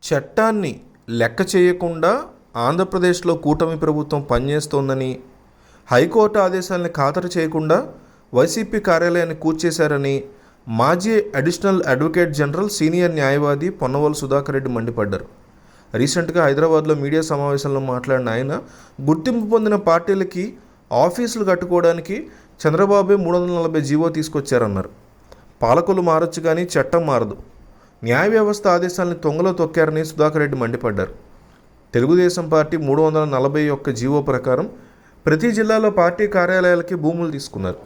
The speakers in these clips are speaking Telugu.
చట్టాన్ని లెక్క చేయకుండా ఆంధ్రప్రదేశ్లో కూటమి ప్రభుత్వం పనిచేస్తోందని, హైకోర్టు ఆదేశాలను ఖాతరు చేయకుండా వైసీపీ కార్యాలయాన్ని కూల్చేశారని మాజీ అడిషనల్ అడ్వకేట్ జనరల్ సీనియర్ న్యాయవాది పొన్నవోలు సుధాకర్ రెడ్డి మండిపడ్డారు. రీసెంట్గా హైదరాబాద్లో మీడియా సమావేశంలో మాట్లాడిన ఆయన, గుర్తింపు పొందిన పార్టీలకి ఆఫీసులు కట్టుకోవడానికి చంద్రబాబే 340 జీవో తీసుకొచ్చారన్నారు. పాలకులు మారొచ్చు కానీ చట్టం మారదు. న్యాయ వ్యవస్థ ఆదేశాలను తొంగలో తొక్కారని సుధాకర్ రెడ్డి మండిపడ్డారు. తెలుగుదేశం పార్టీ 341 జీవో ప్రకారం ప్రతి జిల్లాలో పార్టీ కార్యాలయాలకి భూములు తీసుకున్నారు.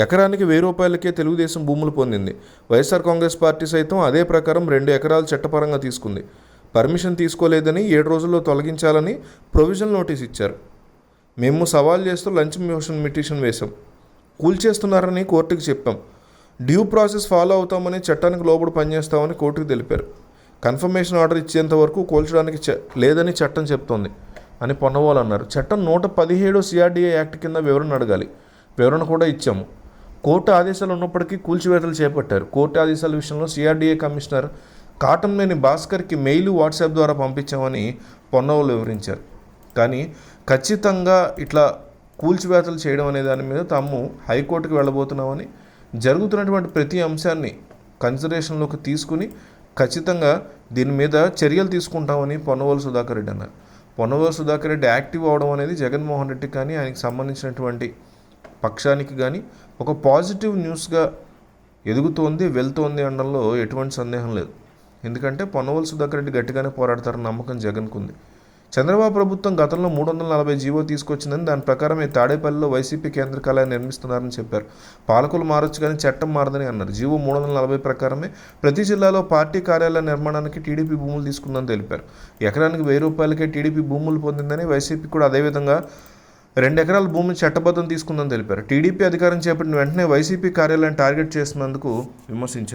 ఎకరానికి 1000 రూపాయలకే తెలుగుదేశం భూములు పొందింది. వైఎస్ఆర్ కాంగ్రెస్ పార్టీ సైతం అదే ప్రకారం 2 ఎకరాలు చట్టపరంగా తీసుకుంది. పర్మిషన్ తీసుకోలేదని 7 రోజుల్లో తొలగించాలని ప్రొవిజనల్ నోటీస్ ఇచ్చారు. మేము సవాల్ చేస్తూ లంచ్ మోషన్ పిటిషన్ వేశాం. కూల్చేస్తున్నారని కోర్టుకు చెప్పాం. డ్యూ ప్రాసెస్ ఫాలో అవుతామని, చట్టానికి లోబడి పనిచేస్తామని కోర్టుకు తెలిపారు. కన్ఫర్మేషన్ ఆర్డర్ ఇచ్చేంత వరకు కూల్చడానికి లేదని చట్టం చెప్తోంది అని పొన్నవోలు అన్నారు. చట్టం 117 CRDA యాక్ట్ కింద వివరణ అడగాలి. వివరణ కూడా ఇచ్చాము. కోర్టు ఆదేశాలు ఉన్నప్పటికీ కూల్చివేతలు చేపట్టారు. కోర్టు ఆదేశాల విషయంలో CRDA కమిషనర్ కాటంనేని భాస్కర్కి మెయిల్, వాట్సాప్ ద్వారా పంపించామని పొన్నవోలు వివరించారు. కానీ ఖచ్చితంగా ఇట్లా కూల్చివేతలు చేయడం అనే దాని మీద తాము హైకోర్టుకు వెళ్ళబోతున్నామని, జరుగుతున్నటువంటి ప్రతి అంశాన్ని కన్సిడరేషన్లోకి తీసుకుని ఖచ్చితంగా దీని మీద చర్యలు తీసుకుంటామని పొన్నవోలు సుధాకర్ రెడ్డి అన్నారు. పొన్నవోలు సుధాకర్ రెడ్డి యాక్టివ్ అవడం అనేది జగన్మోహన్ రెడ్డికి కానీ ఆయనకి సంబంధించినటువంటి పక్షానికి కానీ ఒక పాజిటివ్ న్యూస్గా ఎదుగుతోంది, వెళ్తోంది అనడంలో ఎటువంటి సందేహం లేదు. ఎందుకంటే పొన్నవోలు సుధాకర్ రెడ్డి గట్టిగానే పోరాడతారన్న నమ్మకం జగన్కు ఉంది. చంద్రబాబు ప్రభుత్వం గతంలో 340 జీవో తీసుకొచ్చిందని, దాని ప్రకారమే తాడేపల్లిలో వైసీపీ కేంద్ర కార్యాలయం నిర్మిస్తున్నారని చెప్పారు. పాలకులు మారొచ్చు కానీ చట్టం మారదని అన్నారు. జీవో 340 ప్రకారమే ప్రతి జిల్లాలో పార్టీ కార్యాలయ నిర్మాణానికి టీడీపీ భూములు తీసుకుందని తెలిపారు. ఎకరానికి 1000 రూపాయలకే టీడీపీ భూములు పొందిందని, వైసీపీ కూడా అదేవిధంగా 2 ఎకరాల భూమిని చట్టబద్ధం తీసుకుందని తెలిపారు. టీడీపీ అధికారం చేపట్టిన వెంటనే వైసీపీ కార్యాలయాన్ని టార్గెట్ చేస్తున్నందుకు విమర్శించారు.